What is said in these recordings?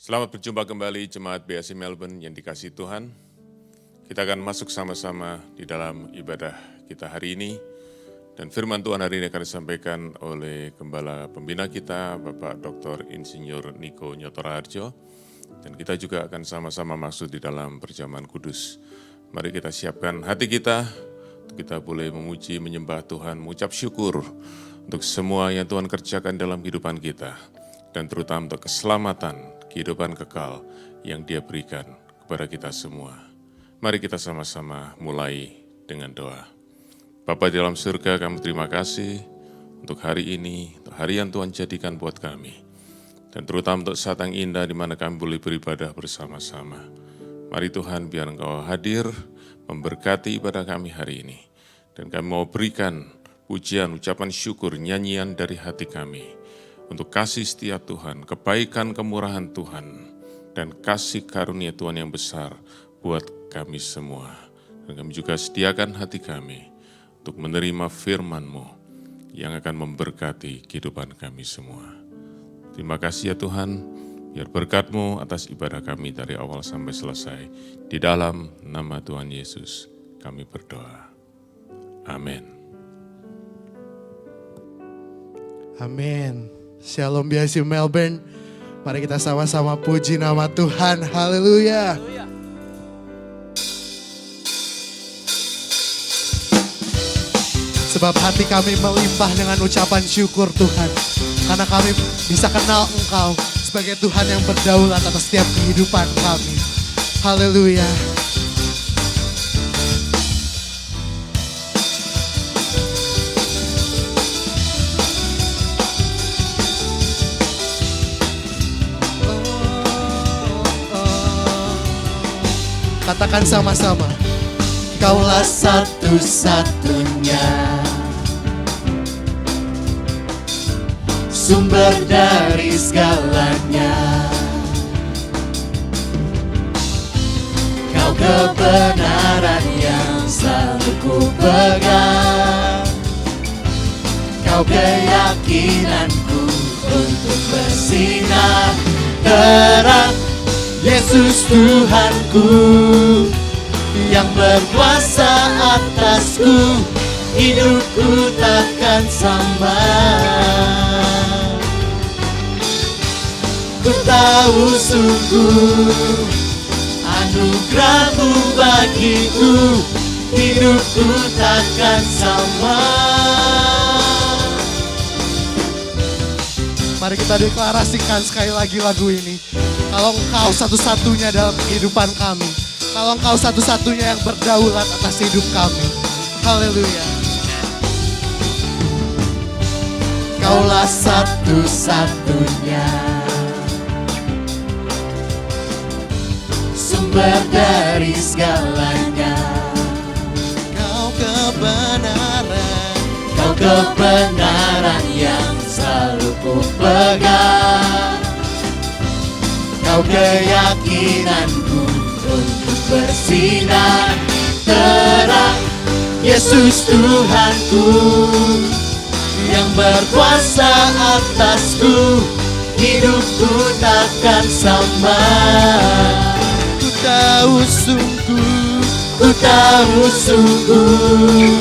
Selamat berjumpa kembali Jemaat BSI Melbourne yang dikasihi Tuhan. Kita akan masuk sama-sama di dalam ibadah kita hari ini. Dan firman Tuhan hari ini akan disampaikan oleh Gembala Pembina kita, Bapak Dr. Insinyur Niko Nyotoraharjo. Dan kita juga akan sama-sama masuk di dalam perjamuan kudus. Mari kita siapkan hati kita, untuk kita boleh memuji, menyembah Tuhan, mengucap syukur untuk semua yang Tuhan kerjakan dalam kehidupan kita. Dan terutama untuk keselamatan, kehidupan kekal yang Dia berikan kepada kita semua. Mari kita sama-sama mulai dengan doa. Bapa di dalam surga, kami terima kasih untuk hari ini, untuk hari yang Tuhan jadikan buat kami. Dan terutama untuk saat yang indah di mana kami boleh beribadah bersama-sama. Mari Tuhan, biar Engkau hadir, memberkati ibadah kami hari ini. Dan kami mau berikan pujian, ucapan syukur, nyanyian dari hati kami. Untuk kasih setia Tuhan, kebaikan kemurahan Tuhan, dan kasih karunia Tuhan yang besar buat kami semua. Dan kami juga sediakan hati kami untuk menerima firman-Mu yang akan memberkati kehidupan kami semua. Terima kasih ya Tuhan, biar berkat-Mu atas ibadah kami dari awal sampai selesai. Di dalam nama Tuhan Yesus kami berdoa. Amin. Amin. Shalom BSI Melbourne. Mari kita sama-sama puji nama Tuhan. Haleluya. Sebab hati kami melimpah dengan ucapan syukur Tuhan. Karena kami bisa kenal Engkau sebagai Tuhan yang berdaulat atas setiap kehidupan kami. Haleluya. Katakan sama-sama. Kaulah satu-satunya sumber dari segalanya. Kau kebenaran yang selalu ku pegang. Kau keyakinanku untuk bersinar terang. Yesus Tuhanku yang berkuasa atasku, hidupku takkan sama. Ku tahu sungguh anugerah-Mu bagiku, hidupku takkan sama. Mari kita deklarasikan sekali lagi lagu ini. Kalau Engkau satu-satunya dalam kehidupan kami. Kalau Engkau satu-satunya yang berdaulat atas hidup kami. Haleluya. Kaulah satu-satunya sumber dari segalanya. Kau kebenaran. Kau kebenaran yang selalu ku pegang. Kau keyakinanku untuk bersinar terang. Yesus Tuhanku yang berkuasa atasku, hidupku takkan sama. Ku tahu sungguh, ku tahu sungguh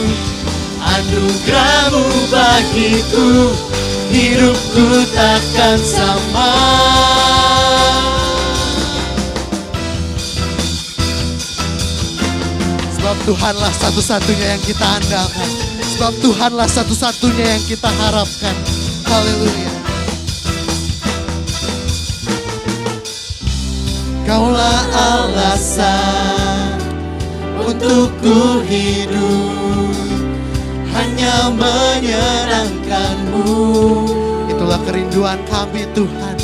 anugerah-Mu bagiku, hidupku takkan sama. sebab Tuhanlah satu-satunya yang kita andalkan. Sebab Tuhanlah satu-satunya yang kita harapkan. Haleluya. Kaulah alasan untuk ku hidup, hanya menyenangkan-Mu. Itulah kerinduan kami Tuhan.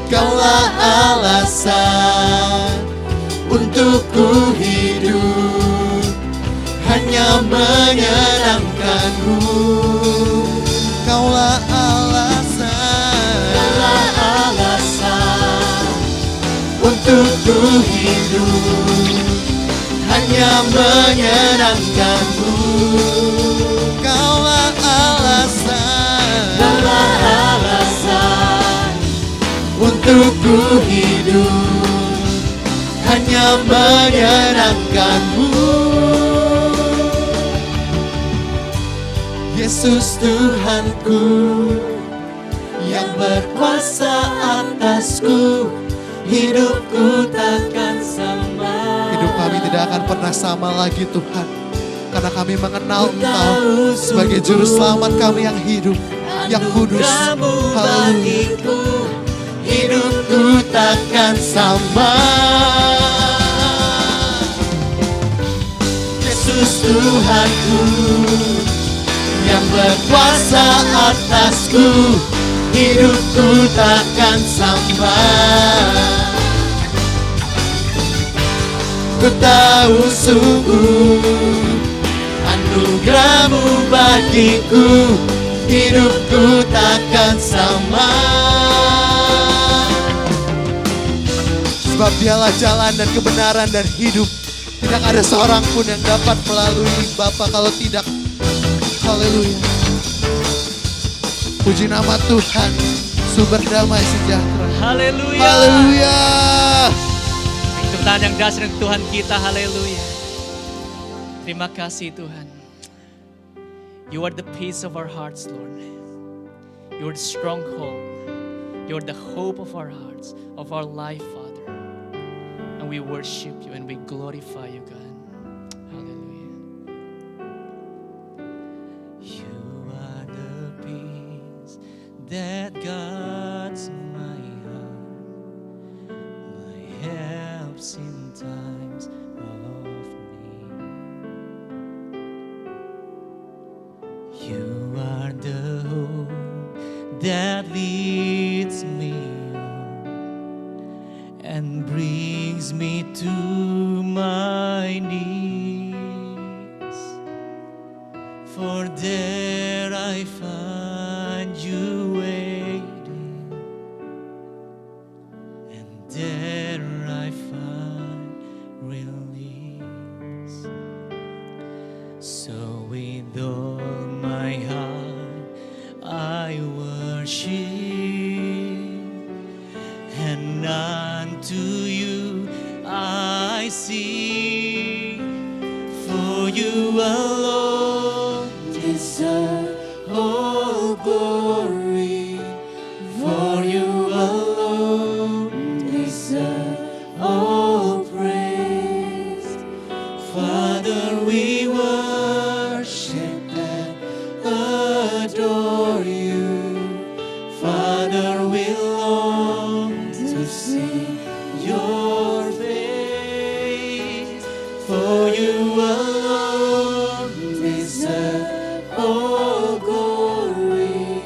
Kaulah alasan untuk ku hidup, hanya menyenangkan-Mu. Kaulah alasan. Kaulah alasan untuk ku hidup, hanya menyenangkan-Mu. Kaulah alasan. Kaulah alasan untuk ku hidup hanya menyenangkan-Mu. Yesus Tuhanku yang berkuasa atasku, hidupku takkan sama. Hidup kami tidak akan pernah sama lagi Tuhan, karena kami mengenal Engkau sebagai Juru Selamat kami yang hidup, yang kudus. Haleluya. Hidupku takkan sama. Yesus Tuhanku yang berkuasa atasku, hidupku takkan sama. Ku tahu sungguh anugerah-Mu bagiku, hidupku takkan sama. Sebab Dialah jalan dan kebenaran dan hidup. Tidak ada seorang pun yang dapat melalui Bapa kalau tidak. Haleluya. Puji nama Tuhan, sumber damai sejahtera. Haleluya. Haleluya. Tepuk tangan yang dasar untuk Tuhan kita. Haleluya. Terima kasih Tuhan. You are the peace of our hearts, Lord. You are the stronghold. You are the hope of our hearts, of our life, Father. And we worship You and we glorify You, God. Hallelujah. You are the peace that guards my heart, my helps in times of need. You are the hope that leads me on and brings me to my knees. For there I find You waiting, and there I find release. So with all my heart I worship, and unto You I sing. For You alone deserve all glory. For You alone deserve all praise. Father, we worship and adore You. Father, we long to see Your face. For You alone deserve all glory.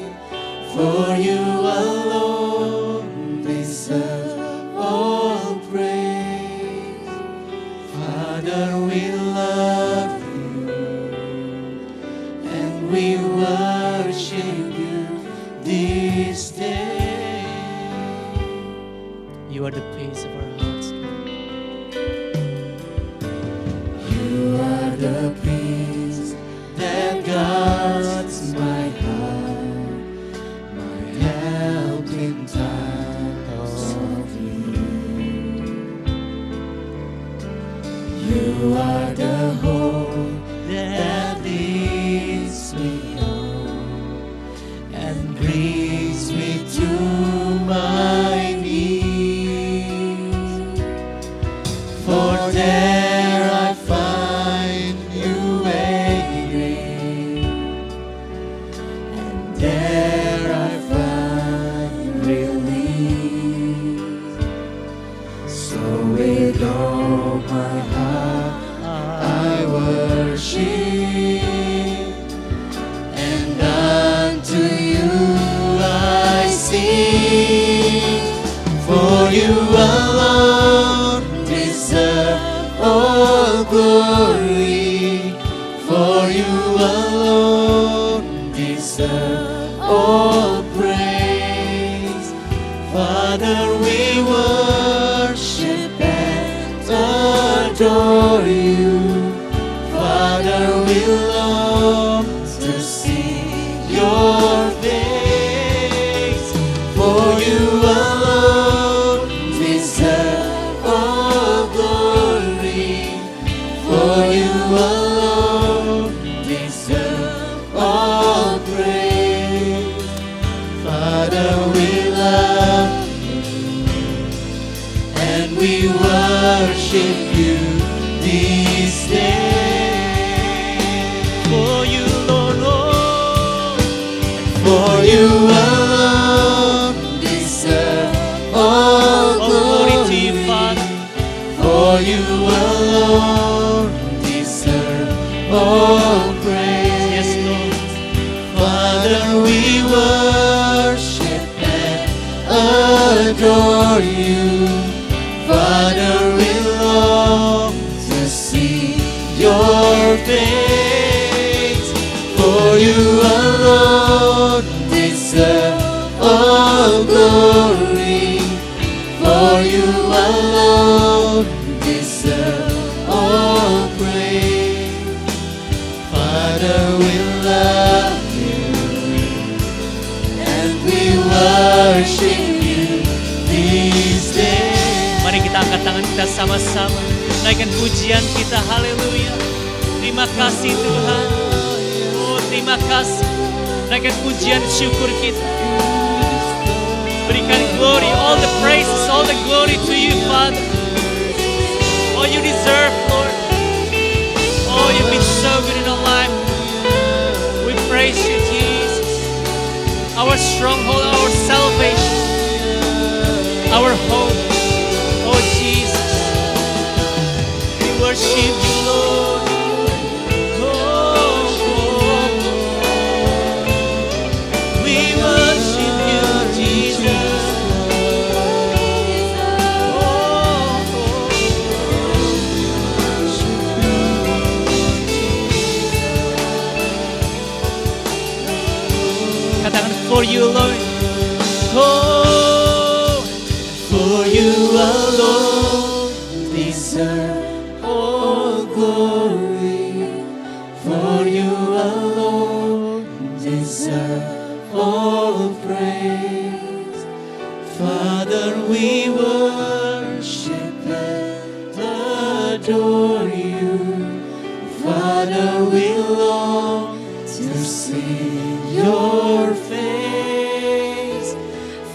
For You alone deserve all praise. Father, we love You and we worship You this day. You are the peace of our hearts. You are the peace that guards my heart, my help in times of need. You are the hope that leads me on and brings me to my knees. For there I find You waiting, and there I find release. So with all my heart I worship, and unto You I sing. For You alone deserve all glory. For You alone deserve all praise. Father, we worship and adore You. Father, we long to see Your face. For You alone worship you this day. For you, Lord, oh, For you alone deserve all all glory to glory. you, Father. For you alone deserve all praise. Yes, Lord. Father, we worship and adore you. Father, we long to see your face. For you alone deserve all glory. For you alone deserve all praise. Father, we love you and we worship you this day. Mari kita angkat tangan kita sama-sama. Naikkan pujian kita, haleluya. Terima kasih Tuhan. Oh, terima kasih. Naikkan pujian syukur kita. Berikan glory, all the praises, all the glory to you, Father. Oh, you deserve, Lord. Oh, you've been so good in our life. We praise you, Jesus. Our stronghold, our salvation, our hope. Oh, Jesus. We worship you, Lord. We worship you, Jesus. Katakan, for you, Lord. Oh, For you alone deserve all glory. For you alone deserve all praise. Father, we worship and adore you. Father, we long to see your face.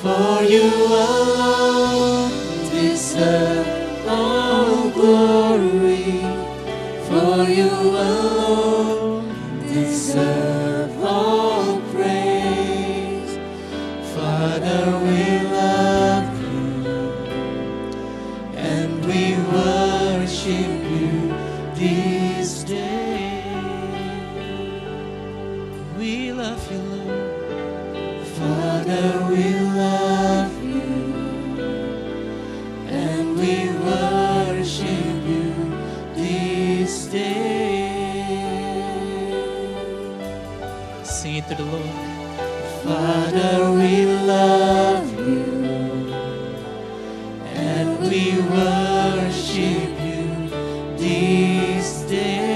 For you alone deserve all glory. For you alone deserve all praise. Father, we love you and we worship you this day. we love you, Lord. Father, we love you and we worship you this day. Sing it to the Lord. Father, we love you and we worship you this day.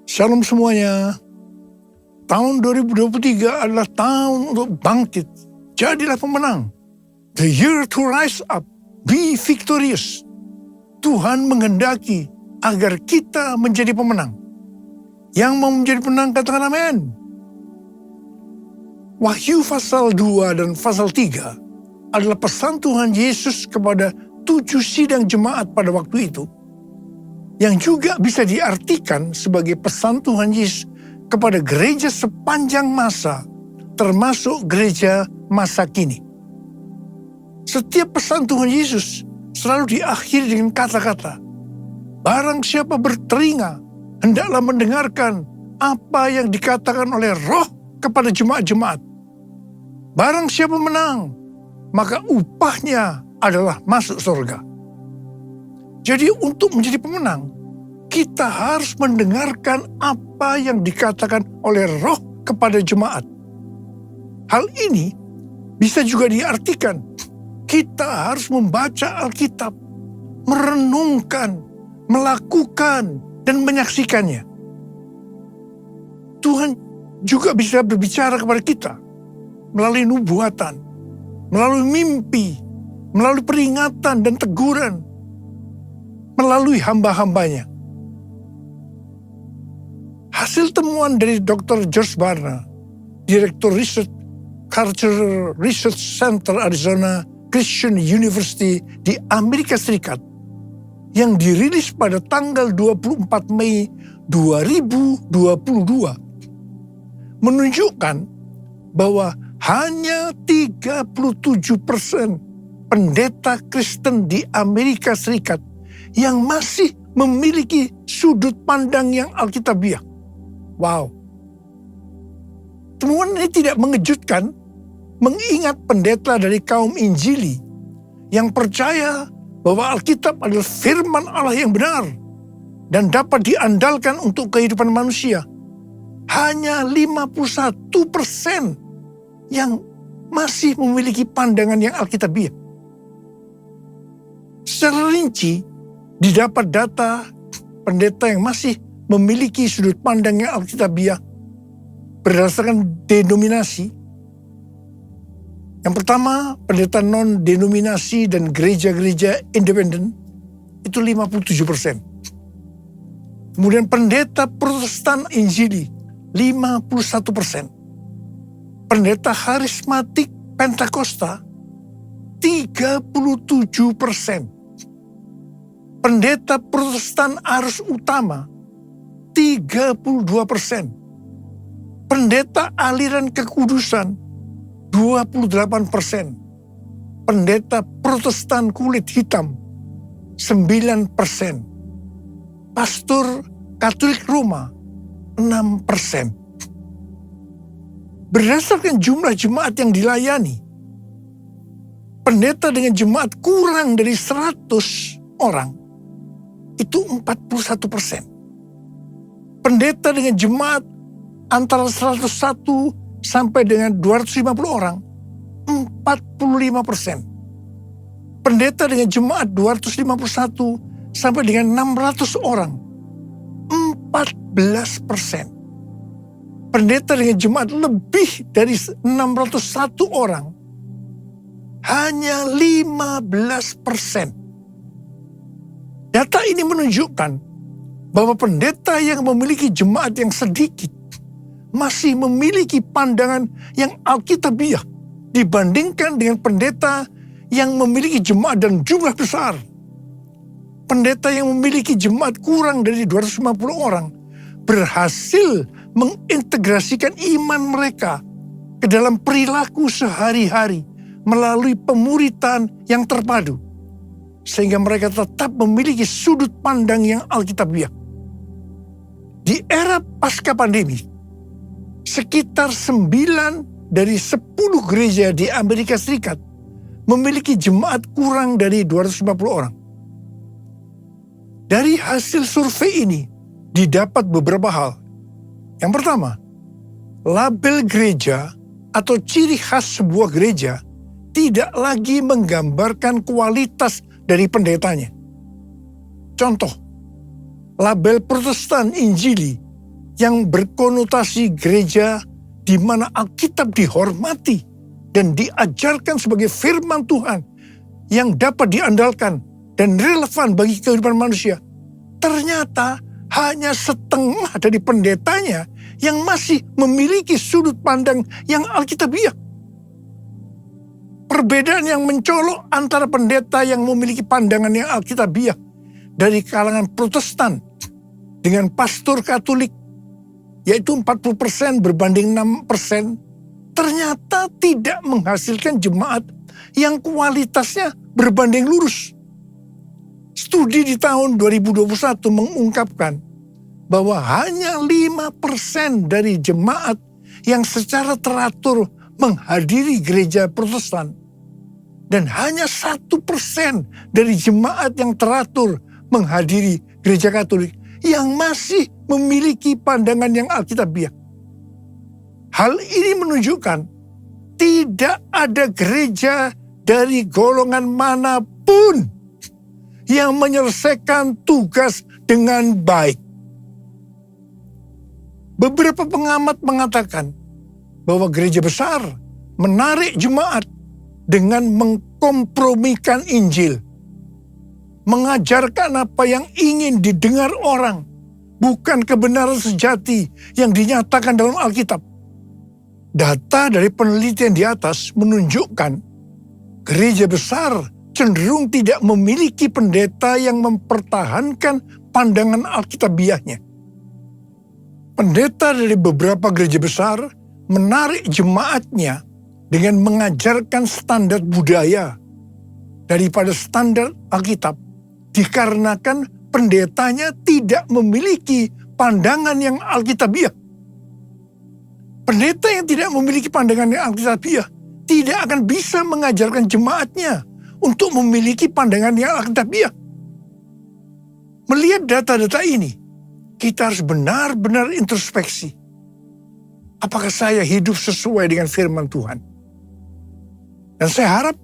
Shalom semuanya. Tahun 2023 adalah tahun untuk bangkit. Jadilah pemenang. The year to rise up. Be victorious. Tuhan menghendaki agar kita menjadi pemenang. Yang mau menjadi pemenang katakan amin. Wahyu pasal 2 dan pasal 3 adalah pesan Tuhan Yesus kepada 7 sidang jemaat pada waktu itu. Yang juga bisa diartikan sebagai pesan Tuhan Yesus kepada gereja sepanjang masa, termasuk gereja masa kini. Setiap pesan Tuhan Yesus selalu diakhiri dengan kata-kata, barang siapa bertelinga, hendaklah mendengarkan apa yang dikatakan oleh Roh kepada jemaat-jemaat. Barang siapa menang, maka upahnya adalah masuk surga. Jadi untuk menjadi pemenang, kita harus mendengarkan apa yang dikatakan oleh Roh kepada jemaat. Hal ini bisa juga diartikan, kita harus membaca Alkitab, merenungkan, melakukan, dan menyaksikannya. Tuhan juga bisa berbicara kepada kita melalui nubuatan, melalui mimpi, melalui peringatan dan teguran, melalui hamba-hambanya. Hasil temuan dari Dr. George Barna, Direktur Research Cultural Research Center Arizona Christian University di Amerika Serikat yang dirilis pada tanggal 24 Mei 2022 menunjukkan bahwa hanya 37% pendeta Kristen di Amerika Serikat yang masih memiliki sudut pandang yang alkitabiah. Wow. Temuan ini tidak mengejutkan, mengingat pendeta dari kaum Injili yang percaya bahwa Alkitab adalah firman Allah yang benar dan dapat diandalkan untuk kehidupan manusia. Hanya 51% yang masih memiliki pandangan yang alkitabiah. Secara rinci, didapat data pendeta yang masih memiliki sudut pandang yang alkitabiah berdasarkan denominasi. Yang pertama, pendeta non-denominasi dan gereja-gereja independen itu 57%. Kemudian pendeta Protestan Injili 51%. Pendeta karismatik Pentakosta 37%. Pendeta Protestan Arus Utama 32%. Pendeta aliran kekudusan 28%. Pendeta Protestan kulit hitam 9%. Pastor Katolik Roma 6%. Berdasarkan jumlah jemaat yang dilayani, pendeta dengan jemaat kurang dari 100 orang itu 41%. Pendeta dengan jemaat antara 101 sampai dengan 250 orang 45%. Pendeta dengan jemaat 251 sampai dengan 600 orang 14%. Pendeta dengan jemaat lebih dari 601 orang hanya 15%. Data ini menunjukkan bahwa pendeta yang memiliki jemaat yang sedikit masih memiliki pandangan yang alkitabiah dibandingkan dengan pendeta yang memiliki jemaat dan jumlah besar. Pendeta yang memiliki jemaat kurang dari 250 orang berhasil mengintegrasikan iman mereka ke dalam perilaku sehari-hari melalui pemuritan yang terpadu, sehingga mereka tetap memiliki sudut pandang yang alkitabiah. Di era pasca pandemi, sekitar 9 dari 10 gereja di Amerika Serikat memiliki jemaat kurang dari 250 orang. Dari hasil survei ini didapat beberapa hal. Yang pertama, label gereja atau ciri khas sebuah gereja tidak lagi menggambarkan kualitas dari pendetanya. Contoh, label Protestan Injili yang berkonotasi gereja di mana Alkitab dihormati dan diajarkan sebagai firman Tuhan yang dapat diandalkan dan relevan bagi kehidupan manusia, ternyata hanya setengah dari pendetanya yang masih memiliki sudut pandang yang alkitabiah. Perbedaan yang mencolok antara pendeta yang memiliki pandangan yang alkitabiah dari kalangan Protestan dengan pastor Katolik, yaitu 40% berbanding 6%, ternyata tidak menghasilkan jemaat yang kualitasnya berbanding lurus. Studi di tahun 2021 mengungkapkan bahwa hanya 5% dari jemaat yang secara teratur menghadiri gereja Protestan dan hanya 1% dari jemaat yang teratur menghadiri gereja Katolik yang masih memiliki pandangan yang alkitabiah. Hal ini menunjukkan tidak ada gereja dari golongan manapun yang menyelesaikan tugas dengan baik. Beberapa pengamat mengatakan bahwa gereja besar menarik jemaat dengan mengkompromikan Injil. Mengajarkan apa yang ingin didengar orang, bukan kebenaran sejati yang dinyatakan dalam Alkitab. Data dari penelitian di atas menunjukkan gereja besar cenderung tidak memiliki pendeta yang mempertahankan pandangan Alkitabiahnya. Pendeta dari beberapa gereja besar menarik jemaatnya dengan mengajarkan standar budaya daripada standar Alkitab, dikarenakan pendetanya tidak memiliki pandangan yang Alkitabiah. Pendeta yang tidak memiliki pandangan yang Alkitabiah tidak akan bisa mengajarkan jemaatnya untuk memiliki pandangan yang Alkitabiah. Melihat data-data ini, kita harus benar-benar introspeksi. Apakah saya hidup sesuai dengan firman Tuhan? Dan saya harap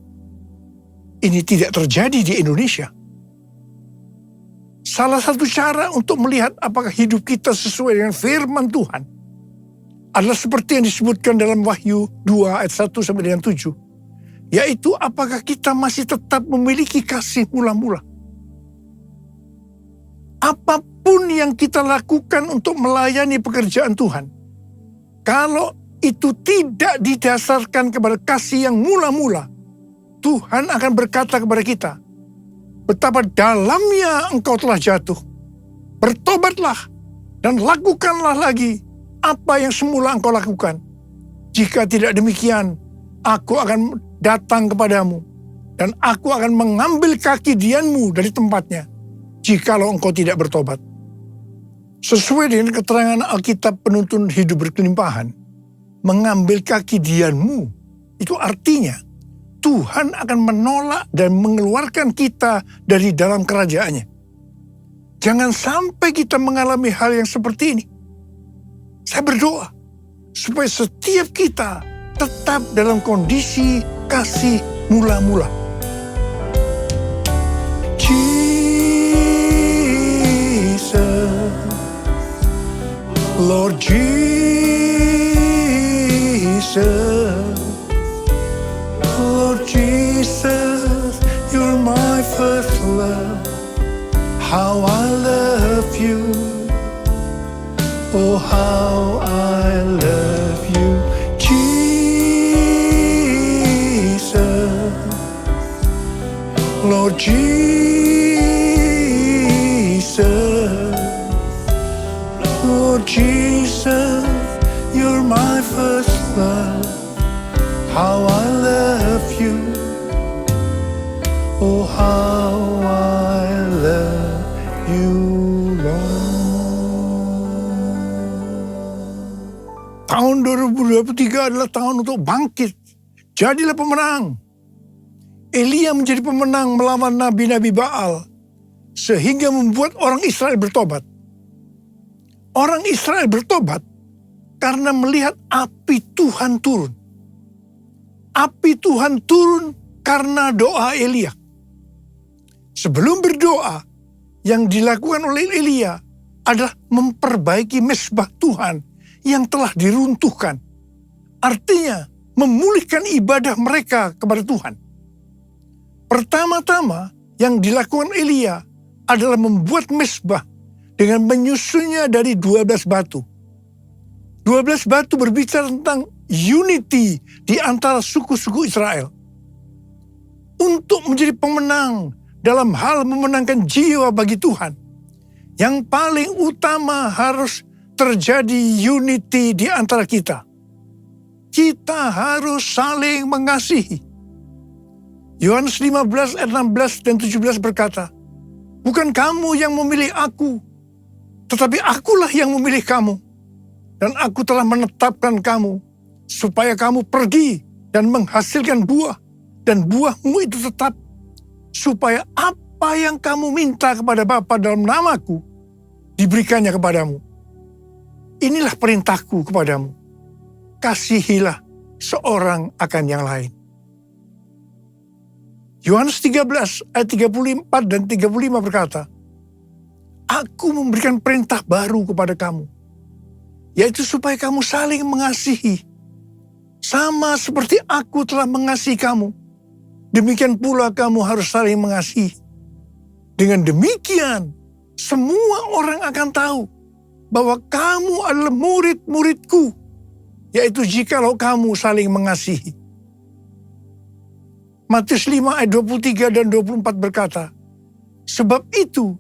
ini tidak terjadi di Indonesia. Salah satu cara untuk melihat apakah hidup kita sesuai dengan firman Tuhan adalah seperti yang disebutkan dalam Wahyu 2 ayat 1 sampai dengan 7. Yaitu apakah kita masih tetap memiliki kasih mula-mula. Apapun yang kita lakukan untuk melayani pekerjaan Tuhan, kalau itu tidak didasarkan kepada kasih yang mula-mula, Tuhan akan berkata kepada kita, betapa dalamnya engkau telah jatuh. Bertobatlah dan lakukanlah lagi apa yang semula engkau lakukan. Jika tidak demikian, aku akan datang kepadamu dan aku akan mengambil kaki dianmu dari tempatnya, jikalau engkau tidak bertobat. Sesuai dengan keterangan Alkitab penuntun hidup berkelimpahan, mengambil kaki dianmu, itu artinya Tuhan akan menolak dan mengeluarkan kita dari dalam kerajaannya. Jangan sampai kita mengalami hal yang seperti ini. Saya berdoa supaya setiap kita tetap dalam kondisi kasih mula-mula. Lord Jesus, Lord Jesus, you're my first love. How I love you, oh how I love you, Jesus, Lord Jesus. Lord Jesus, you're my first love. How I love you, oh how I love you, Lord. Tahun 2023 adalah tahun untuk bangkit. Jadilah pemenang. Elia menjadi pemenang melawan nabi-nabi Baal, sehingga membuat orang Israel bertobat. Orang Israel bertobat karena melihat api Tuhan turun. Api Tuhan turun karena doa Elia. Sebelum berdoa, yang dilakukan oleh Elia adalah memperbaiki mezbah Tuhan yang telah diruntuhkan. Artinya, memulihkan ibadah mereka kepada Tuhan. Pertama-tama yang dilakukan Elia adalah membuat mezbah dengan menyusunnya dari 12 batu. 12 batu berbicara tentang unity di antara suku-suku Israel. Untuk menjadi pemenang dalam hal memenangkan jiwa bagi Tuhan, yang paling utama harus terjadi unity di antara kita. Kita harus saling mengasihi. Yohanes 15 ayat 16 dan 17 berkata, bukan kamu yang memilih aku, tetapi akulah yang memilih kamu. Dan aku telah menetapkan kamu, supaya kamu pergi dan menghasilkan buah. Dan buahmu itu tetap, supaya apa yang kamu minta kepada Bapa dalam namaku, diberikannya kepadamu. Inilah perintahku kepadamu. Kasihilah seorang akan yang lain. Yohanes 13 ayat 34 dan 35 berkata, Aku memberikan perintah baru kepada kamu, yaitu supaya kamu saling mengasihi. Sama seperti aku telah mengasihi kamu, demikian pula kamu harus saling mengasihi. Dengan demikian, semua orang akan tahu bahwa kamu adalah murid-muridku, yaitu jikalau kamu saling mengasihi. Matius 5 ayat 23 dan 24 berkata, sebab itu,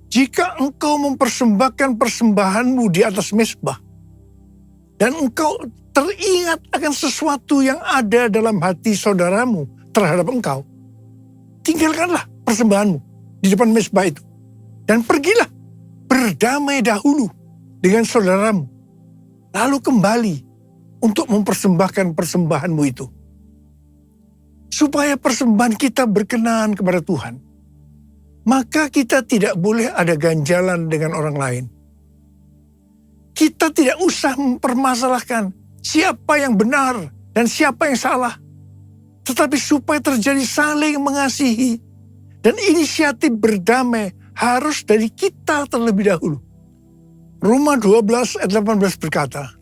jika engkau mempersembahkan persembahanmu di atas mezbah, dan engkau teringat akan sesuatu yang ada dalam hati saudaramu terhadap engkau, tinggalkanlah persembahanmu di depan mezbah itu, dan pergilah berdamai dahulu dengan saudaramu, lalu kembali untuk mempersembahkan persembahanmu itu. Supaya persembahan kita berkenan kepada Tuhan, maka kita tidak boleh ada ganjalan dengan orang lain. Kita tidak usah mempermasalahkan siapa yang benar dan siapa yang salah, tetapi supaya terjadi saling mengasihi dan inisiatif berdamai harus dari kita terlebih dahulu. Roma 12 ayat 18 berkata,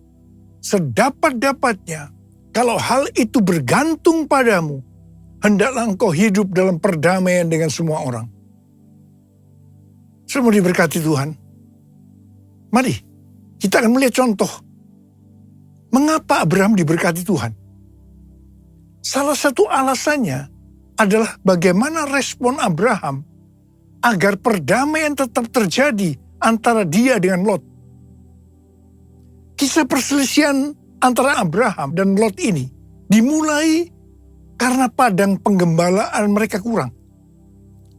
sedapat-dapatnya kalau hal itu bergantung padamu, hendaklah engkau hidup dalam perdamaian dengan semua orang. Semua diberkati Tuhan. Mari kita akan melihat contoh mengapa Abraham diberkati Tuhan. Salah satu alasannya adalah bagaimana respon Abraham agar perdamaian tetap terjadi antara dia dengan Lot. Kisah perselisihan antara Abraham dan Lot ini dimulai karena padang penggembalaan mereka kurang.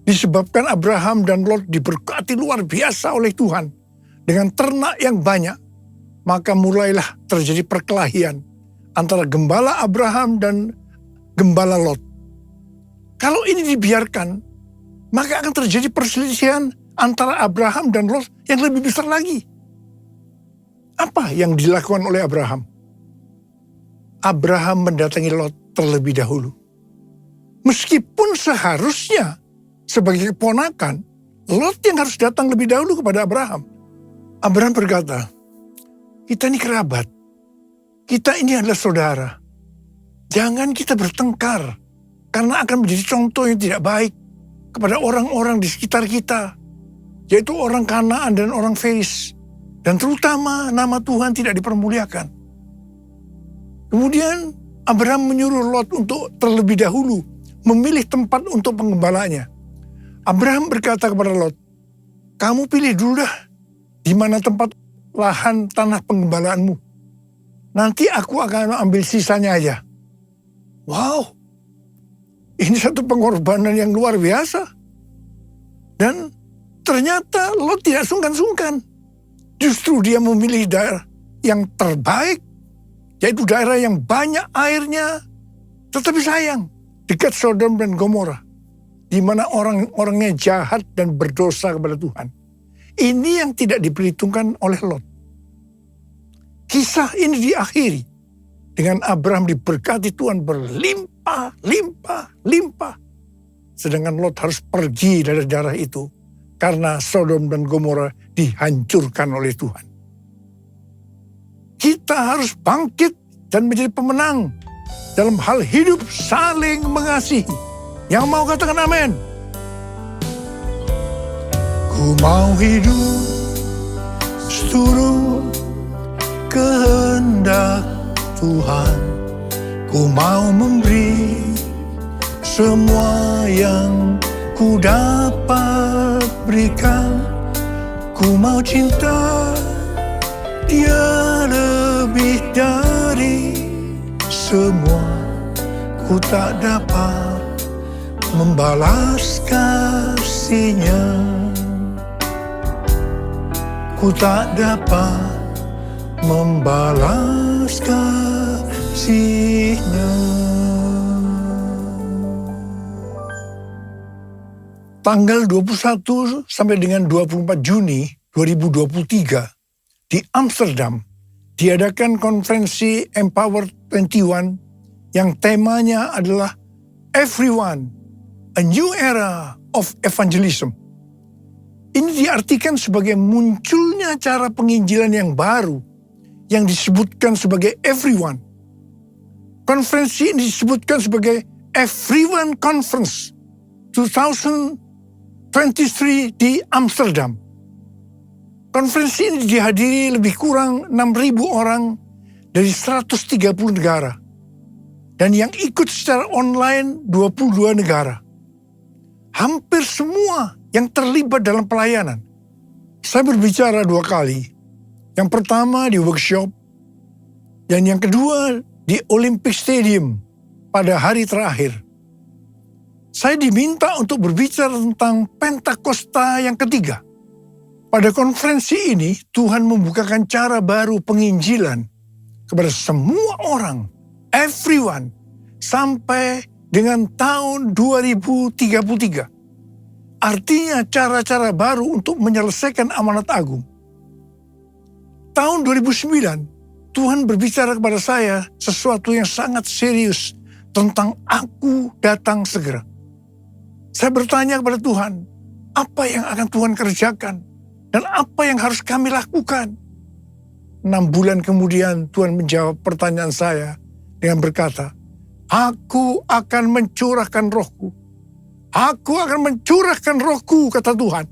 Disebabkan Abraham dan Lot diberkati luar biasa oleh Tuhan dengan ternak yang banyak, maka mulailah terjadi perkelahian antara gembala Abraham dan gembala Lot. Kalau ini dibiarkan, maka akan terjadi perselisihan antara Abraham dan Lot yang lebih besar lagi. Apa yang dilakukan oleh Abraham? Abraham mendatangi Lot terlebih dahulu. Meskipun seharusnya sebagai keponakan, Lot yang harus datang lebih dahulu kepada Abraham. Abraham berkata, kita ini kerabat, kita ini adalah saudara. Jangan kita bertengkar, karena akan menjadi contoh yang tidak baik kepada orang-orang di sekitar kita, yaitu orang Kanaan dan orang Feris. Dan terutama nama Tuhan tidak dipermuliakan. Kemudian Abraham menyuruh Lot untuk terlebih dahulu memilih tempat untuk penggembalanya. Abraham berkata kepada Lot, kamu pilih dulu dah di mana tempat lahan tanah penggembalaanmu. Nanti aku akan ambil sisanya aja. Wow, ini satu pengorbanan yang luar biasa. Dan ternyata Lot tidak sungkan-sungkan. Justru dia memilih daerah yang terbaik, yaitu daerah yang banyak airnya, tetapi sayang, dekat Sodom dan Gomora, di mana orang-orangnya jahat dan berdosa kepada Tuhan. Ini yang tidak diperhitungkan oleh Lot. Kisah ini diakhiri dengan Abraham diberkati Tuhan berlimpah, limpah, limpah. Sedangkan Lot harus pergi dari daerah itu karena Sodom dan Gomora dihancurkan oleh Tuhan. Kita harus bangkit dan menjadi pemenang dalam hal hidup saling mengasihi. Yang mau katakan amin. Ku mau hidup seturut kehendak Tuhan. Ku mau memberi semua yang ku dapat berikan. Ku mau cinta Dia lebih dari semua. Ku tak dapat membalas kasih-Nya. Ku tak dapat membalas kasih-Nya. Tanggal 21 sampai dengan 24 Juni 2023 di Amsterdam diadakan konferensi Empower 21 yang temanya adalah Everyone, a New Era of Evangelism. Ini diartikan sebagai munculnya cara penginjilan yang baru yang disebutkan sebagai everyone. Konferensi ini disebutkan sebagai Everyone Conference 2023 di Amsterdam. Konferensi ini dihadiri lebih kurang 6.000 orang dari 130 negara. Dan yang ikut secara online 22 negara. Hampir semua yang terlibat dalam pelayanan. Saya berbicara 2 kali. Yang pertama di workshop, dan yang kedua di Olympic Stadium pada hari terakhir. Saya diminta untuk berbicara tentang Pentakosta yang ketiga. Pada konferensi ini, Tuhan membukakan cara baru penginjilan kepada semua orang, everyone, sampai dengan tahun 2033. Artinya cara-cara baru untuk menyelesaikan amanat agung. Tahun 2009, Tuhan berbicara kepada saya sesuatu yang sangat serius tentang aku datang segera. Saya bertanya kepada Tuhan, apa yang akan Tuhan kerjakan? Dan apa yang harus kami lakukan? 6 bulan kemudian Tuhan menjawab pertanyaan saya dengan berkata, aku akan mencurahkan rohku. Aku akan mencurahkan rohku, kata Tuhan.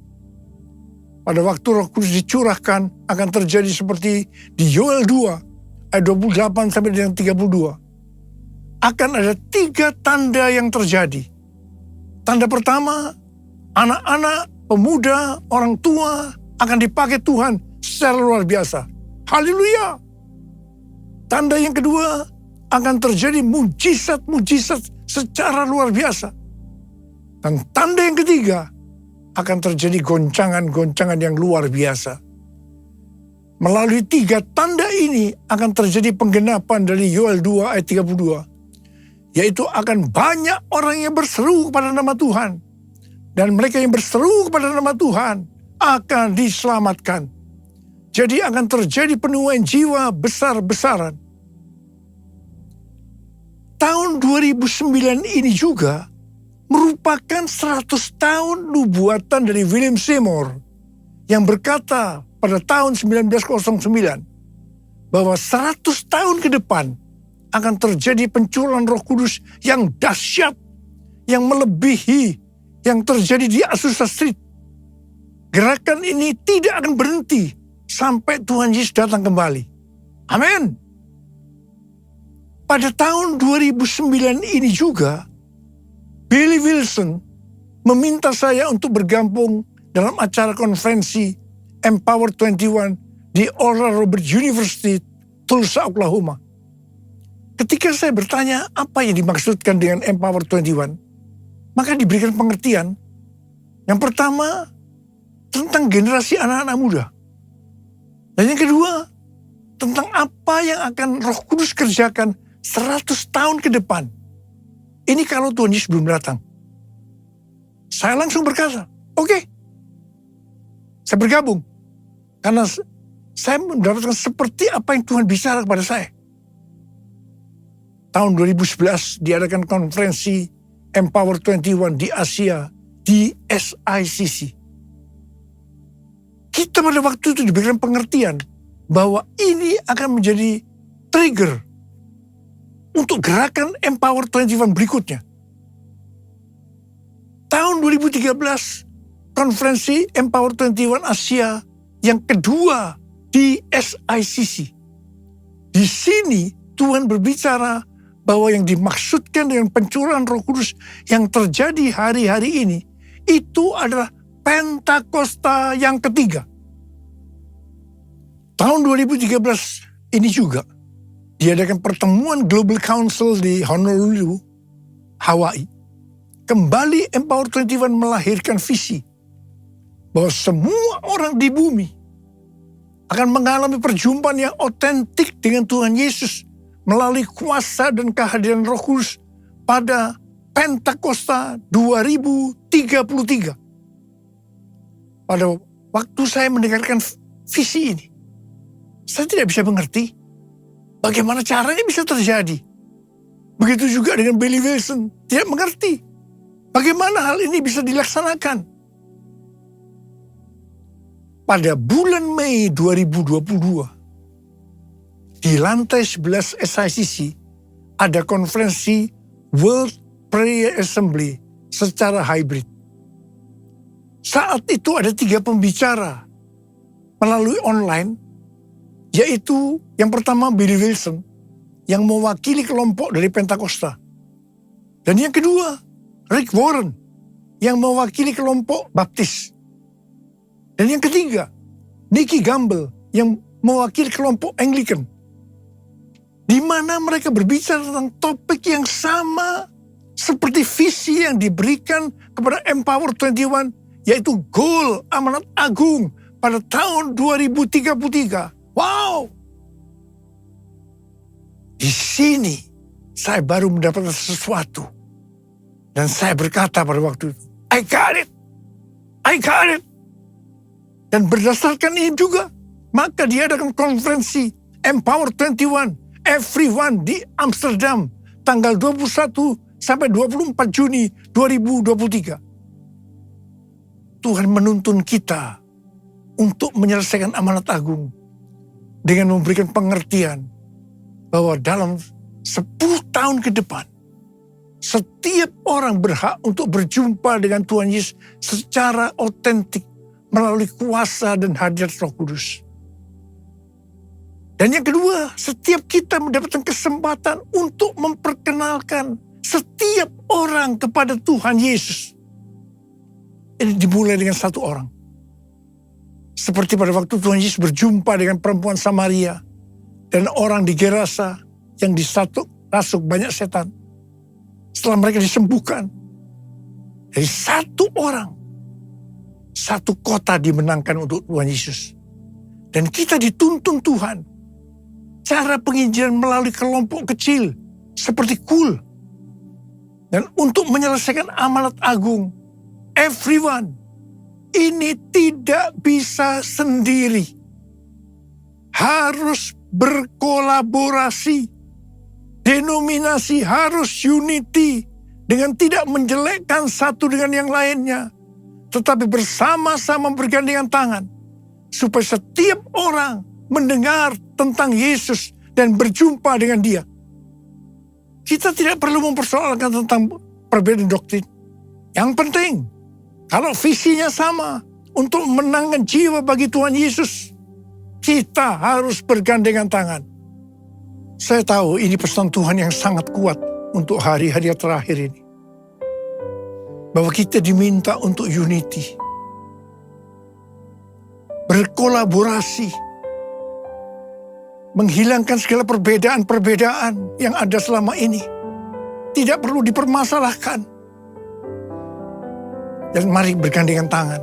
Pada waktu Roh Kudus dicurahkan akan terjadi seperti di Yoel 2 ayat 28 sampai dengan 32. Akan ada 3 tanda yang terjadi. Tanda pertama, anak-anak, pemuda, orang tua akan dipakai Tuhan secara luar biasa. Haleluya. Tanda yang kedua, akan terjadi mujizat-mujizat secara luar biasa. Dan tanda yang ketiga, akan terjadi goncangan-goncangan yang luar biasa. Melalui 3 tanda ini akan terjadi penggenapan dari Yoel 2 ayat 32. Yaitu akan banyak orang yang berseru kepada nama Tuhan. Dan mereka yang berseru kepada nama Tuhan akan diselamatkan. Jadi akan terjadi penuaian jiwa besar-besaran. Tahun 2009 ini juga merupakan 100 tahun nubuatan dari William Seymour yang berkata pada tahun 1909 bahwa 100 tahun ke depan akan terjadi pencurahan Roh Kudus yang dahsyat, yang melebihi yang terjadi di Azusa Street. Gerakan ini tidak akan berhenti sampai Tuhan Yesus datang kembali. Amin. Pada tahun 2009 ini juga, Billy Wilson meminta saya untuk bergabung dalam acara konferensi Empower 21 di Oral Roberts University, Tulsa, Oklahoma. Ketika saya bertanya apa yang dimaksudkan dengan Empower 21, maka diberikan pengertian. Yang pertama, tentang generasi anak-anak muda. Dan yang kedua, tentang apa yang akan Roh Kudus kerjakan 100 tahun ke depan. Ini kalau Tuhan Yesus belum datang. Saya langsung berkata, oke. Saya bergabung. Karena saya mendapatkan seperti apa yang Tuhan bicara kepada saya. Tahun 2011 diadakan konferensi Empower 21 di Asia, di SICC. Kita pada waktu itu diberikan pengertian bahwa ini akan menjadi trigger untuk gerakan Empower 21 berikutnya. Tahun 2013, konferensi Empower 21 Asia yang kedua di SICC. Di sini Tuhan berbicara bahwa yang dimaksudkan dengan pencurahan Roh Kudus yang terjadi hari-hari ini, itu adalah Pentakosta yang ketiga. Tahun 2013 ini juga diadakan pertemuan Global Council di Honolulu, Hawaii. Kembali Empower 21 melahirkan visi bahwa semua orang di bumi akan mengalami perjumpaan yang otentik dengan Tuhan Yesus melalui kuasa dan kehadiran Roh Kudus pada Pentakosta 2033. Pada waktu saya mendengarkan visi ini, saya tidak bisa mengerti bagaimana caranya bisa terjadi. Begitu juga dengan Billy Wilson, tidak mengerti bagaimana hal ini bisa dilaksanakan. Pada bulan Mei 2022, di lantai 11 SICC ada konferensi World Prayer Assembly secara hybrid. Saat itu ada 3 pembicara melalui online, yaitu yang pertama Billy Wilson yang mewakili kelompok dari Pentakosta. Dan yang kedua Rick Warren yang mewakili kelompok Baptis. Dan yang ketiga Nicky Gamble yang mewakili kelompok Anglican. Di mana mereka berbicara tentang topik yang sama seperti visi yang diberikan kepada Empower 21, yaitu goal amanat agung pada tahun 2033. Wow! Di sini saya baru mendapatkan sesuatu. Dan saya berkata pada waktu itu, I got it! I got it! Dan berdasarkan ini juga, maka diadakan konferensi Empower 21, Everyone di Amsterdam, tanggal 21 sampai 24 Juni 2023. Tuhan menuntun kita untuk menyelesaikan amanat agung dengan memberikan pengertian bahwa dalam 10 tahun ke depan, setiap orang berhak untuk berjumpa dengan Tuhan Yesus secara otentik melalui kuasa dan hadirat Roh Kudus. Dan yang kedua, setiap kita mendapatkan kesempatan untuk memperkenalkan setiap orang kepada Tuhan Yesus. Ini dimulai dengan satu orang. Seperti pada waktu Tuhan Yesus berjumpa dengan perempuan Samaria dan orang di Gerasa yang rasuk banyak setan. Setelah mereka disembuhkan, dari satu orang, satu kota dimenangkan untuk Tuhan Yesus. Dan kita dituntun Tuhan. Cara penginjilan melalui kelompok kecil seperti Cool. Dan untuk menyelesaikan amanat agung, everyone, ini tidak bisa sendiri. Harus berkolaborasi. Denominasi harus unity dengan tidak menjelekkan satu dengan yang lainnya. Tetapi bersama-sama bergandengan tangan. Supaya setiap orang mendengar tentang Yesus dan berjumpa dengan Dia. Kita tidak perlu mempersoalkan tentang perbedaan doktrin. Yang penting, kalau visinya sama untuk menangkan jiwa bagi Tuhan Yesus, kita harus bergandengan tangan. Saya tahu ini pesan Tuhan yang sangat kuat untuk hari-hari terakhir ini. Bahwa kita diminta untuk unity. Berkolaborasi. Menghilangkan segala perbedaan-perbedaan yang ada selama ini. Tidak perlu dipermasalahkan. Dan mari bergandengan tangan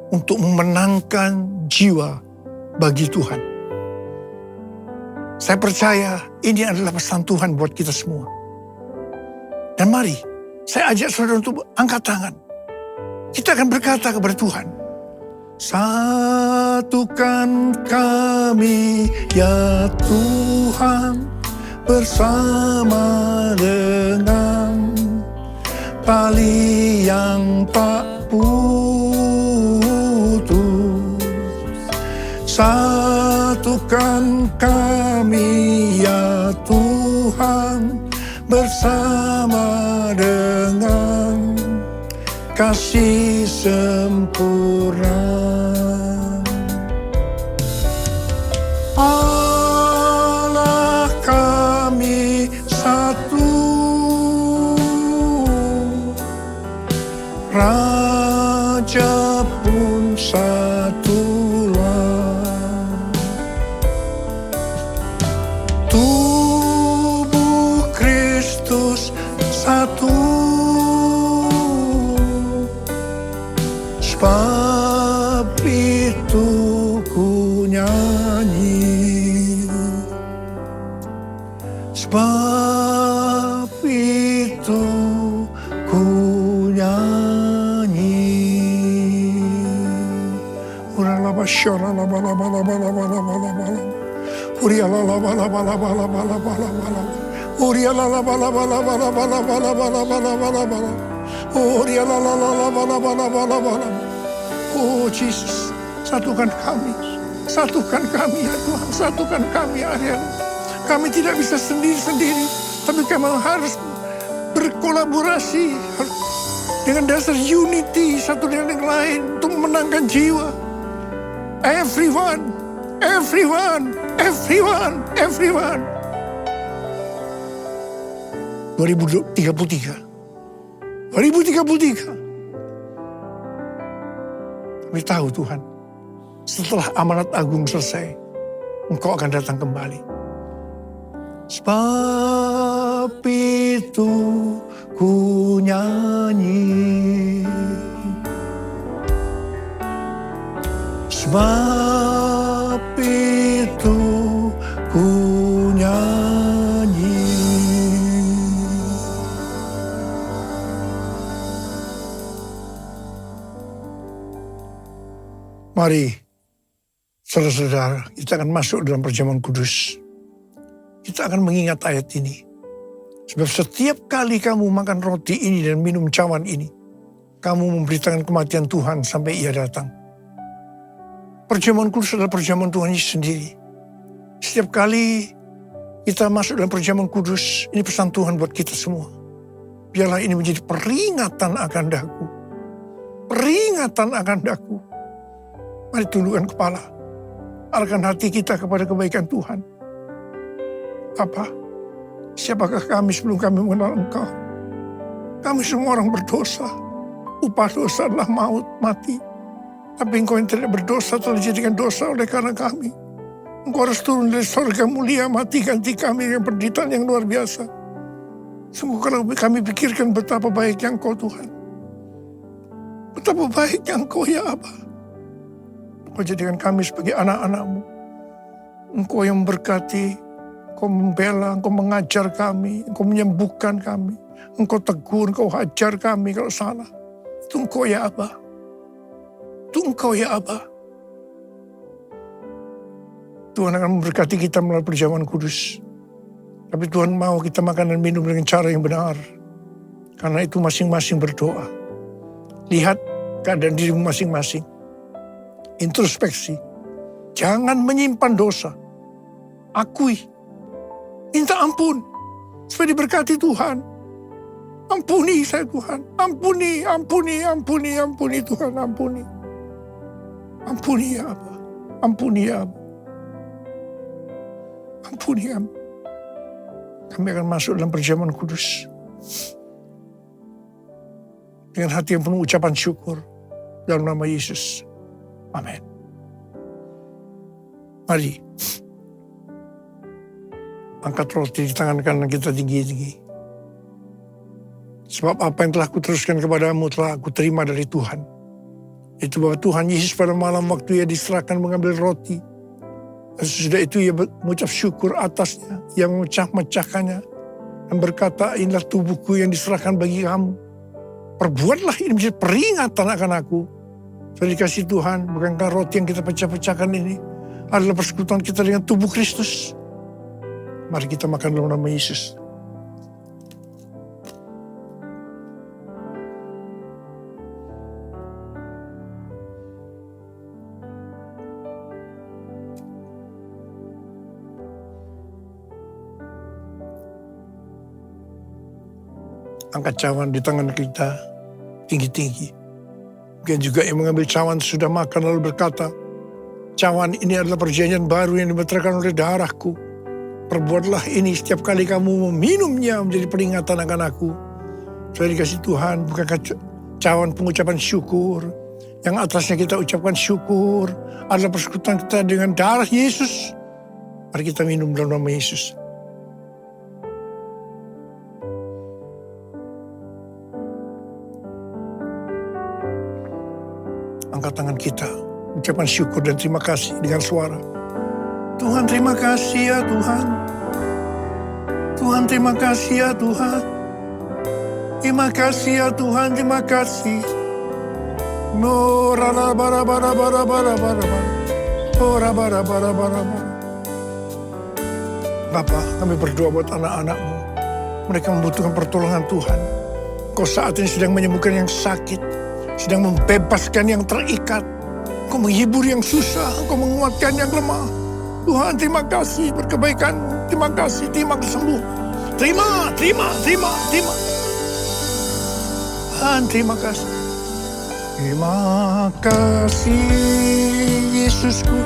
untuk memenangkan jiwa bagi Tuhan. Saya percaya ini adalah pesan Tuhan buat kita semua. Dan mari, saya ajak saudara untuk angkat tangan. Kita akan berkata kepada Tuhan, satukan kami ya Tuhan bersama dengan tali yang tak putus. Satukan kami ya Tuhan bersama dengan kasih sempurna. Allah kami satu, Raja pun satulah. Tubuh Kristus satu, sebab itu ku nyanyi, sebab itu ku nyanyi. Uralaba syaralaba laba laba laba laba laba laba. Urialaba laba laba laba laba laba laba. Urialaba laba laba laba laba laba laba laba laba. Oh Jesus, satukan kami Satukan kami ya Tuhan, satukan kami hari-hari. Kami tidak bisa sendiri-sendiri, tapi kami harus berkolaborasi dengan dasar unity satu dengan yang lain untuk memenangkan jiwa. Everyone, everyone, everyone, everyone. 2033. Kami tahu Tuhan, setelah amanat agung selesai, Engkau akan datang kembali. Sebab itu ku nyanyi, sebab itu ku nyanyi. Mari, saudara-saudara, kita akan masuk dalam perjamuan kudus. Kita akan mengingat ayat ini. Sebab setiap kali kamu makan roti ini dan minum cawan ini, kamu memberitakan kematian Tuhan sampai Ia datang. Perjamuan kudus adalah perjamuan Tuhan Yesus sendiri. Setiap kali kita masuk dalam perjamuan kudus, ini pesan Tuhan buat kita semua. Biarlah ini menjadi peringatan akan daku. Peringatan akan daku. Mari tundukkan kepala. Arahkan hati kita kepada kebaikan Tuhan. Apa? Siapakah kami sebelum kami mengenal Engkau? Kami semua orang berdosa. Upah dosa adalah maut, mati. Tapi Engkau yang tidak berdosa telah dijadikan dosa oleh karena kami. Engkau harus turun dari surga mulia, mati ganti kami dengan penderitaan yang luar biasa. Sungguh kalau kami pikirkan betapa baiknya Engkau Tuhan. Betapa baiknya Engkau ya Aba. Engkau jadikan kami sebagai anak-anak-Mu. Engkau yang memberkati, Engkau membela, Engkau mengajar kami, Engkau menyembuhkan kami. Engkau tegur, Engkau hajar kami kalau salah. Itu Engkau ya Aba. Itu Engkau ya Aba. Tuhan akan memberkati kita melalui perjamuan kudus. Tapi Tuhan mau kita makan dan minum dengan cara yang benar. Karena itu masing-masing berdoa. Lihat keadaan dirimu masing-masing. Introspeksi. Jangan menyimpan dosa. Akui. Minta ampun. Supaya diberkati Tuhan. Ampuni saya Tuhan. Ampuni, ampuni, ampuni, ampuni Tuhan. Ampuni. Ampuni ya Aba. Ampuni ya Aba. Ampuni ya Aba. Kami akan masuk dalam perjamuan kudus. Dengan hati yang penuh ucapan syukur. Dalam nama Yesus. Amin. Mari. Angkat roti di tangan kanan kita tinggi-tinggi. Sebab apa yang telah kuteruskan kepadamu telah aku terima dari Tuhan. Itu bahwa Tuhan Yesus pada malam waktu Ia diserahkan mengambil roti. Dan sesudah itu Ia mengucap syukur atasnya. Ia memecah-mecahkannya. Dan berkata, inilah tubuhku yang diserahkan bagi kamu. Perbuatlah ini menjadi peringatan akan aku. Sudah dikasih Tuhan, bukankah roti yang kita pecah-pecahkan ini adalah persekutuan kita dengan tubuh Kristus. Mari kita makan dalam nama Yesus. Angkat cawan di tangan kita tinggi-tinggi. Mungkin juga yang mengambil cawan sudah makan lalu berkata, cawan ini adalah perjanjian baru yang dimeteraikan oleh darahku. Perbuatlah ini setiap kali kamu meminumnya menjadi peringatan akan aku. Sudah dikasih Tuhan, bukankah cawan pengucapan syukur. Yang atasnya kita ucapkan syukur adalah persekutuan kita dengan darah Yesus. Mari kita minum dalam nama Yesus. Angkat tangan kita, ucapan syukur dan terima kasih dengan suara. Tuhan terima kasih ya Tuhan. Tuhan terima kasih ya Tuhan. Terima kasih ya Tuhan, terima kasih. No rara bara bara bara bara bara bara. Ora bara bara bara bara. Bapa, kami berdoa buat anak-anak-Mu. Mereka membutuhkan pertolongan Tuhan. Kau saat ini sedang menyembuhkan yang sakit. Sedang membebaskan yang terikat. Engkau menghibur yang susah, Engkau menguatkan yang lemah. Tuhan, terima kasih berkebaikan, terima kasih kesembuhan. Terima. Tuhan, terima kasih. Terima kasih Yesusku,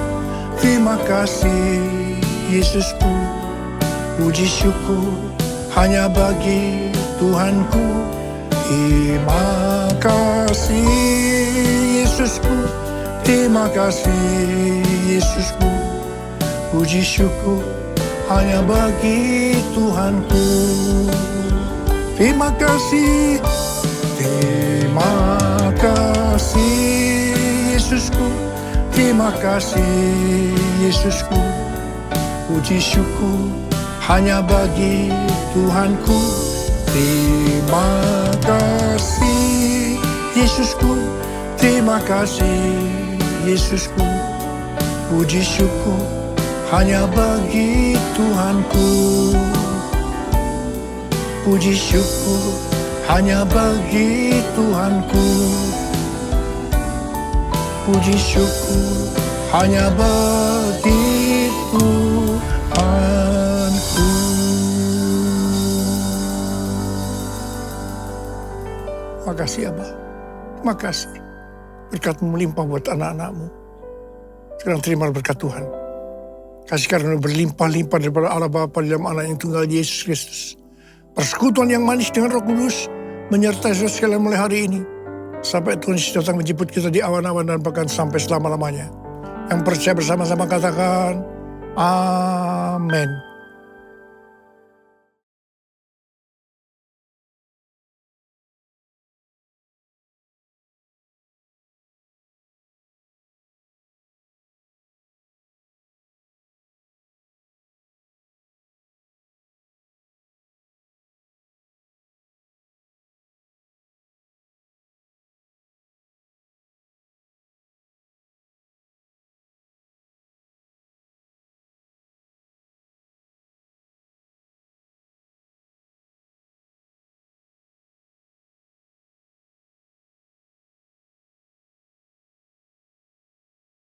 terima kasih Yesusku. Puji syukur hanya bagi Tuhanku. Terima kasih Yesusku, terima kasih Yesusku. Puji syukur hanya bagi Tuhanku. Terima kasih Yesusku, terima kasih Yesusku. Puji syukur hanya bagi Tuhanku. Terima kasih Yesusku, terima kasih Yesusku. Puji syukur hanya bagi Tuhanku. Puji syukur hanya bagi Tuhanku. Puji syukur hanya bagi Tuhanku. Terima kasih Abah. Terima kasih. Berkat-Mu melimpah buat anak-anak-Mu. Sekarang terima berkat Tuhan. Kasih karunia berlimpah-limpah daripada Allah Bapa dalam anak yang tunggal Yesus Kristus. Persekutuan yang manis dengan Roh Kudus menyertai saudara sekalian mulai hari ini. Sampai Tuhan Yesus datang menjemput kita di awan-awan dan bahkan sampai selama-lamanya. Yang percaya bersama-sama katakan, Amin.